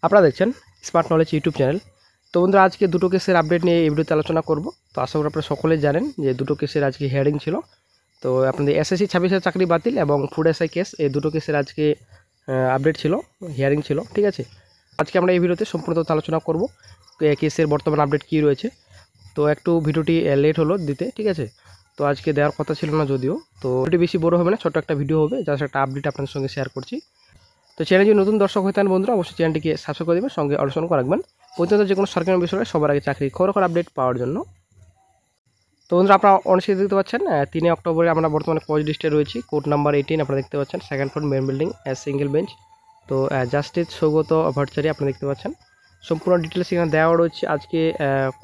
আপনারা দেখছেন smart knowledge YouTube channel. তো বন্ধুরা, আজকে দুটো কেসের আপডেট নিয়ে এই ভিডিওতে আলোচনা করব। তো আশা করি আপনারা সকলেই জানেন যে দুটো কেসের আজকে হিয়ারিং ছিল। তো আপনাদের এসএসসি 26-এর চাকরি বাতিল এবং ফুড এসআই কেস, এই দুটো কেসের আজকে আপডেট ছিল, হিয়ারিং ছিল। ঠিক আছে, আজকে আমরা এই ভিডিওতে সম্পূর্ণ তথ্য আলোচনা করব কেসের বর্তমান আপডেট কী রয়েছে। তো একটু ভিডিওটি লেট হলো দিতে, ঠিক আছে। তো আজকে দেওয়ার কথা ছিল না যদিও। তো ভিডিওটি বেশি বড় হবে না, ছোট্ট একটা ভিডিও হবে, জাস্ট একটা আপডেট আপনাদের সঙ্গে শেয়ার করছি। তো চ্যানেলে যদি নতুন দর্শক হয়ে থাকেন বন্ধুরা, অবশ্যই চ্যানেলটিকে সাবস্ক্রাইব করে দেবেন, সঙ্গে অনুসরণ করে রাখবেন প্রতিনিয়ত যে কোনো সরকারি বিষয়ে সবার আগে চাকরির খবর আপডেট পাওয়ার জন্য। তো বন্ধুরা, আপনারা অনেকে দেখতে পাচ্ছেন 3 অক্টোবরে আমরা বর্তমানে কোচ লিস্টে রয়েছি। কোড নাম্বার 18 আপনারা দেখতে পাচ্ছেন, second floor main building, single bench. তো জাস্টিস সৌগত ভট্টাচার্য আপনারা দেখতে পাচ্ছেন। সম্পূর্ণ ডিটেলস এখানে দেওয়া রয়েছে। আজকে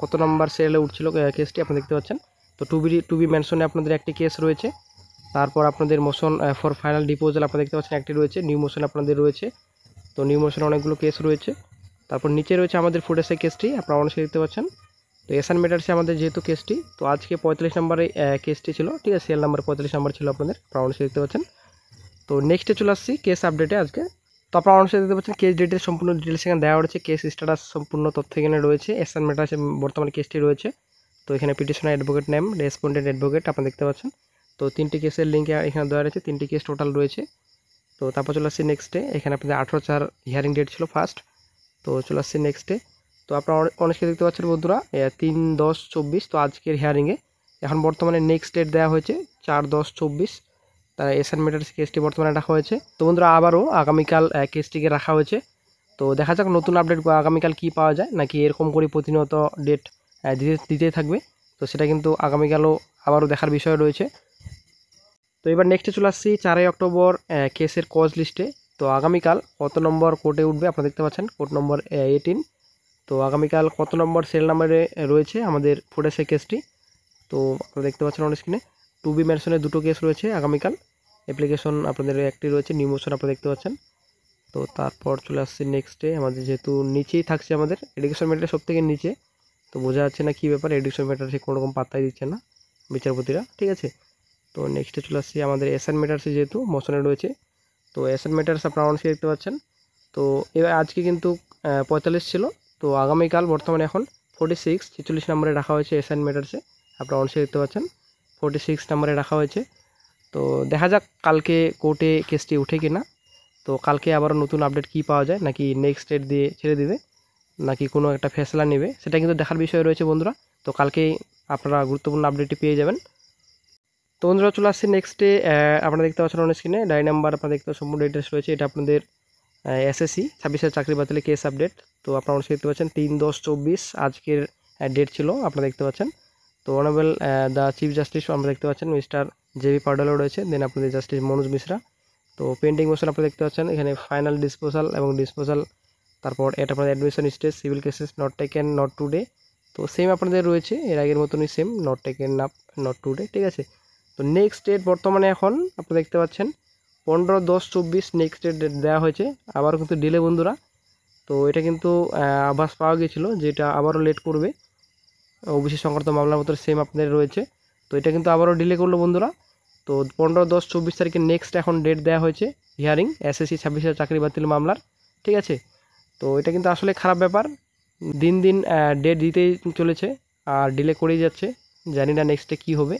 কত নম্বর সিরিয়ালে উঠছিল কেসটি আপনারা দেখতে পাচ্ছেন। তো টু বি মেনশনে আপনাদের একটি কেস রয়েছে। তারপর আপনাদের মোশন ফর ফাইনাল ডিপোজাল আপনারা দেখতে পাচ্ছেন একটি রয়েছে। নিউ মোশন আপনাদের রয়েছে। তো নিউ মোশনে অনেকগুলো কেস রয়েছে। তারপর নিচে রয়েছে আমাদের ফুড এসআই কেসটি, আপনারা অনেকে দেখতে পাচ্ছেন। তো এসআন মেটার্সে আমাদের যেহেতু কেসটি, তো আজকে 45 নম্বরে কেসটি ছিল, ঠিক আছে। সিএল নাম্বার 45 নম্বর ছিল আপনাদের, আপনারা অনেকে দেখতে পাচ্ছেন। তো নেক্সটে চলে আসছি কেস আপডেটে আজকে। তো আপনারা অনেকে দেখতে পাচ্ছেন কেস ডেটের সম্পূর্ণ ডিটেলস এখানে দেওয়া রয়েছে। কেস স্ট্যাটাস সম্পূর্ণ তথ্য এখানে রয়েছে। এসআন মেটার্সে বর্তমানে কেসটি রয়েছে। তো এখানে petitioner advocate name, respondent advocate আপনারা দেখতে পাচ্ছেন। তো 3টি কেসের লিঙ্ক এখানে দেওয়া রয়েছে, 3টি কেস টোটাল রয়েছে। তো তারপর চলে আসছি নেক্সটে। এখানে আপনাদের 18/4 হিয়ারিং ডেট ছিল ফার্স্ট। তো চলে আসছি নেক্সটে। তো আপনারা অনেকে দেখতে পাচ্ছেন বন্ধুরা 3/10/24। তো আজকের হিয়ারিংয়ে এখন বর্তমানে নেক্সট ডেট দেওয়া হয়েছে 4/10/24। তারা এসআন মেটার্স কেসটি বর্তমানে রাখা হয়েছে। তো বন্ধুরা, আবারও আগামীকাল কেসটিকে রাখা হয়েছে। তো দেখা যাক নতুন আপডেট আগামীকাল কি পাওয়া যায়, নাকি এরকম করে প্রতিনিয়ত ডেট দিতেই থাকবে। তো সেটা কিন্তু আগামীকালও আবারও দেখার বিষয় রয়েছে। তো এবার নেক্সটে চলে আসছি 4 অক্টোবর কেসের কজ লিস্টে। তো আগামীকাল কত নম্বর কোর্টে উঠবে আপনারা দেখতে পাচ্ছেন, কোর্ট নম্বর 18। তো আগামীকাল কত নম্বর সেল নাম্বারে রয়েছে আমাদের ফুড এসআই কেসটি। তো আপনারা দেখতে পাচ্ছেন অন স্ক্রিনে টু বি মেনশনের দুটো কেস রয়েছে আগামীকাল। অ্যাপ্লিকেশন আপনাদের একটি রয়েছে, নিউ মোশন আপনারা দেখতে পাচ্ছেন। তো তারপর চলে আসছে নেক্সটে, আমাদের যেহেতু নিচেই থাকছে আমাদের এডুকেশন ম্যাটার সব থেকে নিচে। তো বোঝা যাচ্ছে না কী ব্যাপার, এডুকেশন ম্যাটার সে কোনোরকম পাত্তাই দিচ্ছে না বিচারপতিরা, ঠিক আছে। তো নেক্সটে চলে আসছি আমাদের এসআন মেটার্সে যেহেতু মোশনে রয়েছে। তো এসআন মেটার্স আপনারা অনেকে দেখতে পাচ্ছেন। তো এবার আজকে কিন্তু 45 ছিল। তো আগামীকাল বর্তমানে এখন 46 নম্বরে রাখা হয়েছে এসআন মেটার্সে, আপনারা অনেকে দেখতে পাচ্ছেন 46 নম্বরে রাখা হয়েছে। তো দেখা যাক কালকে কোর্টে কেসটি উঠে কিনা। তো কালকে আবারও নতুন আপডেট কি পাওয়া যায়, নাকি নেক্সট ডেট দিয়ে ছেড়ে দেবে, নাকি কোনো একটা ফেসলা নেবে, সেটা কিন্তু দেখার বিষয় রয়েছে বন্ধুরা। তো কালকেই আপনারা গুরুত্বপূর্ণ আপডেটটি পেয়ে যাবেন। তো বন্ধুরা, চলে আসছে নেক্সটে। আপনারা দেখতে পাচ্ছেন অন স্ক্রিনে ডাই নাম্বার আপনারা দেখতে সম্পূর্ণ ডিটেলস রয়েছে। এটা আপনাদের এসএসসি 26-এর চাকরি বাতিলে কেস আপডেট। তো আপনারা অনেকে দেখতে পাচ্ছেন 3/10/24 আজকের ডেট ছিল, আপনারা দেখতে পাচ্ছেন। তো অনারেবল দ্য চিফ জাস্টিস আমরা দেখতে পাচ্ছেন মিস্টার জেবি পাউডালও রয়েছে, দেন আপনাদের জাস্টিস মনোজ মিশ্রা। তো পেন্ডিং মোশন আপনারা দেখতে পাচ্ছেন এখানে ফাইনাল ডিসপোজাল এবং ডিসপোজাল। তারপর এটা আপনাদের admission stage, civil cases not taken, not today. তো সেম আপনাদের রয়েছে এর আগের মতনই same, not taken up, not today, ঠিক আছে। তো নেক্সট ডেট বর্তমানে এখন আপনারা দেখতে পাচ্ছেন 15/10/24 নেক্সট ডেট দেওয়া হয়েছে। আবারও কিন্তু ডিলে বন্ধুরা। তো এটা কিন্তু আভাস পাওয়া গিয়েছিলো যে এটা আবারও লেট করবে, ওবিসি সংক্রান্ত মামলার মতো সেম আপনাদের রয়েছে। তো এটা কিন্তু আবারও ডিলে করলো বন্ধুরা। তো 15/10/24 তারিখে নেক্সট এখন ডেট দেওয়া হয়েছে হিয়ারিং এসএসসি 26-এর চাকরি বাতিল মামলার, ঠিক আছে। তো এটা কিন্তু আসলে খারাপ ব্যাপার, দিন দিন ডেট দিতেই চলেছে আর ডিলে করেই যাচ্ছে। জানি না নেক্সটে কী হবে।